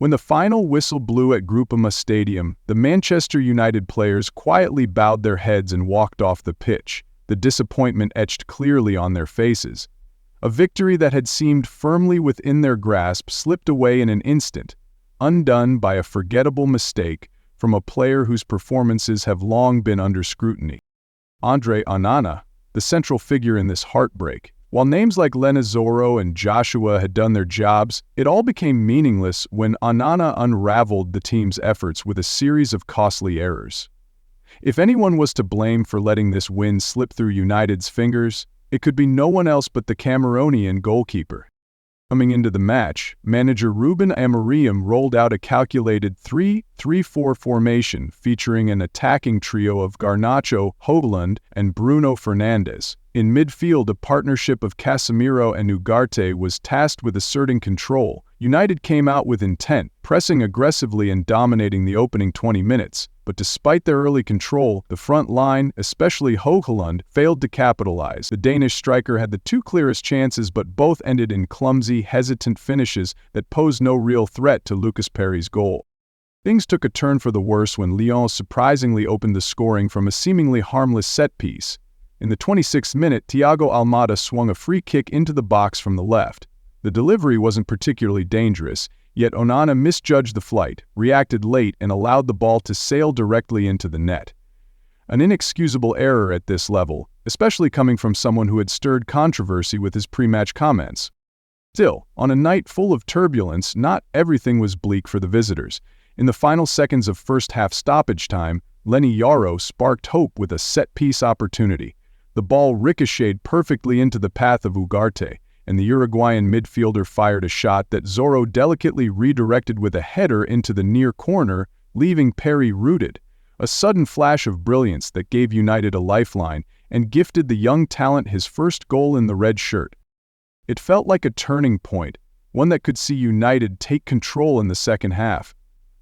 When the final whistle blew at Groupama Stadium, the Manchester United players quietly bowed their heads and walked off the pitch, the disappointment etched clearly on their faces. A victory that had seemed firmly within their grasp slipped away in an instant, undone by a forgettable mistake from a player whose performances have long been under scrutiny. Andre Onana, the central figure in this heartbreak. While names like Lenizzoro and Joshua had done their jobs, it all became meaningless when Onana unraveled the team's efforts with a series of costly errors. If anyone was to blame for letting this win slip through United's fingers, it could be no one else but the Cameroonian goalkeeper. Coming into the match, manager Ruben Amorim rolled out a calculated 3-3-4 formation featuring an attacking trio of Garnacho, Højlund, and Bruno Fernandes. In midfield, a partnership of Casemiro and Ugarte was tasked with asserting control. United came out with intent, pressing aggressively and dominating the opening 20 minutes. But despite their early control, the front line, especially Højlund, failed to capitalize. The Danish striker had the two clearest chances, but both ended in clumsy, hesitant finishes that posed no real threat to Lucas Perry's goal. Things took a turn for the worse when Lyon surprisingly opened the scoring from a seemingly harmless set piece. In the 26th minute, Thiago Almada swung a free kick into the box from the left. The delivery wasn't particularly dangerous, yet Onana misjudged the flight, reacted late, and allowed the ball to sail directly into the net. An inexcusable error at this level, especially coming from someone who had stirred controversy with his pre-match comments. Still, on a night full of turbulence, not everything was bleak for the visitors. In the final seconds of first-half stoppage time, Leny Yoro sparked hope with a set-piece opportunity. The ball ricocheted perfectly into the path of Ugarte, and the Uruguayan midfielder fired a shot that Zorro delicately redirected with a header into the near corner, leaving Perry rooted. A sudden flash of brilliance that gave United a lifeline and gifted the young talent his first goal in the red shirt. It felt like a turning point, one that could see United take control in the second half.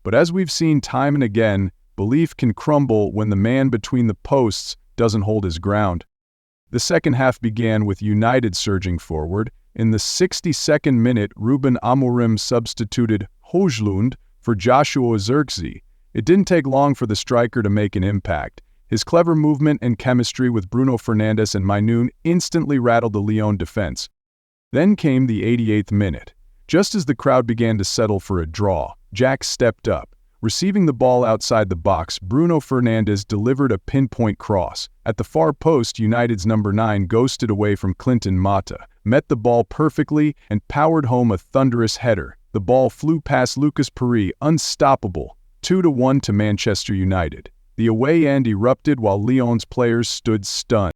But as we've seen time and again, belief can crumble when the man between the posts doesn't hold his ground. The second half began with United surging forward. In the 62nd minute, Ruben Amorim substituted Højlund for Joshua Zirkzee. It didn't take long for the striker to make an impact. His clever movement and chemistry with Bruno Fernandes and Mainun instantly rattled the Lyon defense. Then came the 88th minute. Just as the crowd began to settle for a draw, Jack stepped up. Receiving the ball outside the box, Bruno Fernandes delivered a pinpoint cross. At the far post, United's number 9 ghosted away from Clinton Mata, met the ball perfectly, and powered home a thunderous header. The ball flew past Lucas Perry, unstoppable, 2-1 to Manchester United. The away end erupted while Lyon's players stood stunned.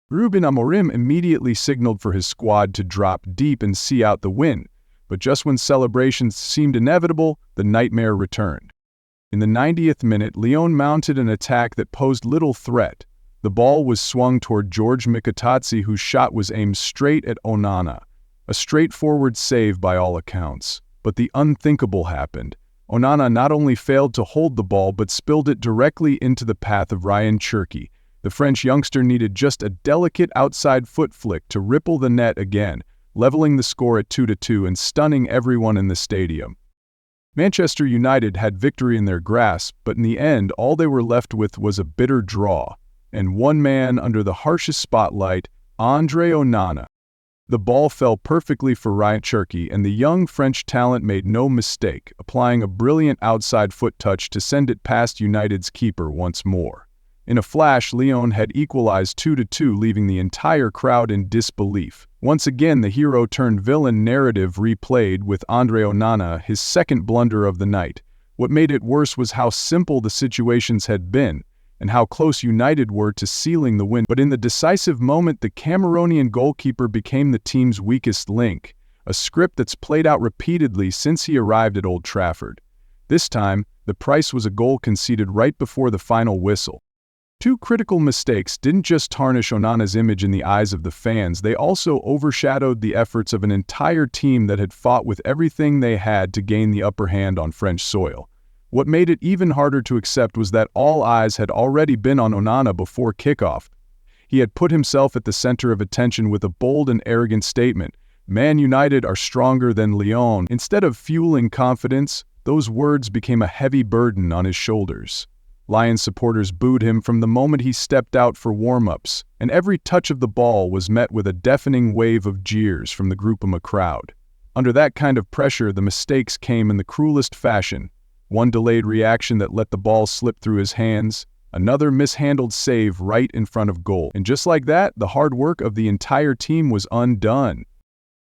Ruben Amorim immediately signaled for his squad to drop deep and see out the win, but just when celebrations seemed inevitable, the nightmare returned. In the 90th minute, Lyon mounted an attack that posed little threat. The ball was swung toward George Mikotadze, whose shot was aimed straight at Onana. A straightforward save by all accounts. But the unthinkable happened. Onana not only failed to hold the ball but spilled it directly into the path of Ryan Cherki. The French youngster needed just a delicate outside foot flick to ripple the net again, leveling the score at 2-2 and stunning everyone in the stadium. Manchester United had victory in their grasp, but in the end all they were left with was a bitter draw, and one man under the harshest spotlight, Andre Onana. The ball fell perfectly for Ryan Cherki, and the young French talent made no mistake, applying a brilliant outside foot touch to send it past United's keeper once more. In a flash, Lyon had equalized 2-2, leaving the entire crowd in disbelief. Once again, the hero-turned-villain narrative replayed with Andre Onana, his second blunder of the night. What made it worse was how simple the situations had been, and how close United were to sealing the win. But in the decisive moment, the Cameroonian goalkeeper became the team's weakest link, a script that's played out repeatedly since he arrived at Old Trafford. This time, the price was a goal conceded right before the final whistle. Two critical mistakes didn't just tarnish Onana's image in the eyes of the fans, they also overshadowed the efforts of an entire team that had fought with everything they had to gain the upper hand on French soil. What made it even harder to accept was that all eyes had already been on Onana before kickoff. He had put himself at the center of attention with a bold and arrogant statement, "Man United are stronger than Lyon." Instead of fueling confidence, those words became a heavy burden on his shoulders. Lyon supporters booed him from the moment he stepped out for warm-ups, and every touch of the ball was met with a deafening wave of jeers from the Groupama crowd. Under that kind of pressure, the mistakes came in the cruelest fashion. One delayed reaction that let the ball slip through his hands, another mishandled save right in front of goal. And just like that, the hard work of the entire team was undone.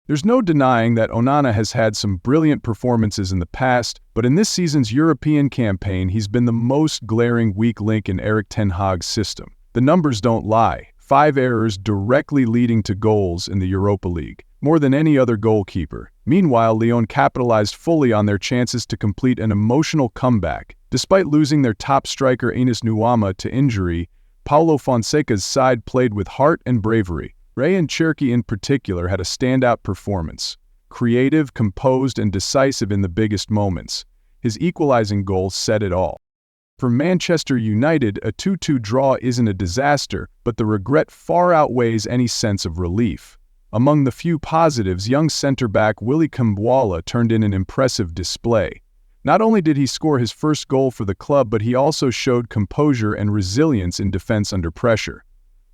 There's no denying that Onana has had some brilliant performances in the past, but in this season's European campaign, he's been the most glaring weak link in Ten Hag's system. The numbers don't lie. 5 errors directly leading to goals in the Europa League, more than any other goalkeeper. Meanwhile, Lyon capitalized fully on their chances to complete an emotional comeback. Despite losing their top striker Enes Nuama to injury, Paulo Fonseca's side played with heart and bravery. Ryan Cherki in particular had a standout performance, creative, composed, and decisive in the biggest moments. His equalizing goal said it all. For Manchester United, a 2-2 draw isn't a disaster, but the regret far outweighs any sense of relief. Among the few positives, young centre-back Willy Kambwala turned in an impressive display. Not only did he score his first goal for the club, but he also showed composure and resilience in defense under pressure.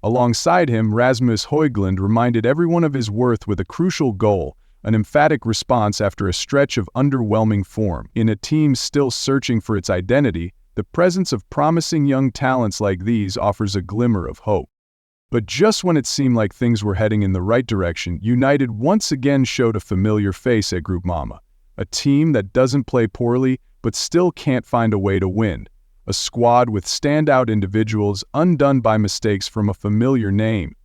Alongside him, Rasmus Højlund reminded everyone of his worth with a crucial goal, an emphatic response after a stretch of underwhelming form. In a team still searching for its identity, the presence of promising young talents like these offers a glimmer of hope. But just when it seemed like things were heading in the right direction, United once again showed a familiar face at Groupama. A team that doesn't play poorly, but still can't find a way to win. A squad with standout individuals undone by mistakes from a familiar name.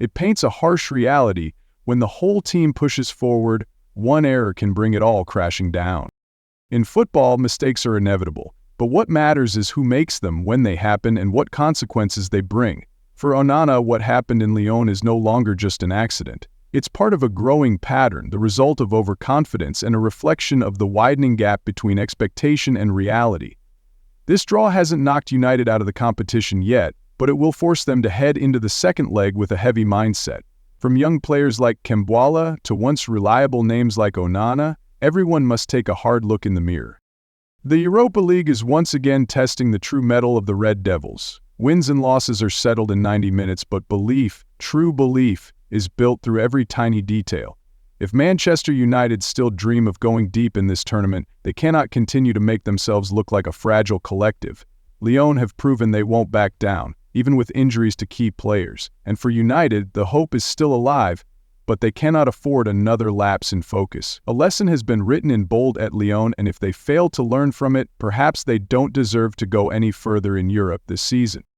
It paints a harsh reality. When the whole team pushes forward, one error can bring it all crashing down. In football, mistakes are inevitable, but what matters is who makes them, when they happen, and what consequences they bring. For Onana, what happened in Lyon is no longer just an accident. It's part of a growing pattern, the result of overconfidence and a reflection of the widening gap between expectation and reality. This draw hasn't knocked United out of the competition yet, but it will force them to head into the second leg with a heavy mindset. From young players like Kambwala to once reliable names like Onana, everyone must take a hard look in the mirror. The Europa League is once again testing the true mettle of the Red Devils. Wins and losses are settled in 90 minutes, but belief, true belief, is built through every tiny detail. If Manchester United still dream of going deep in this tournament, they cannot continue to make themselves look like a fragile collective. Lyon have proven they won't back down, even with injuries to key players. And for United, the hope is still alive, but they cannot afford another lapse in focus. A lesson has been written in bold at Lyon, and if they fail to learn from it, perhaps they don't deserve to go any further in Europe this season.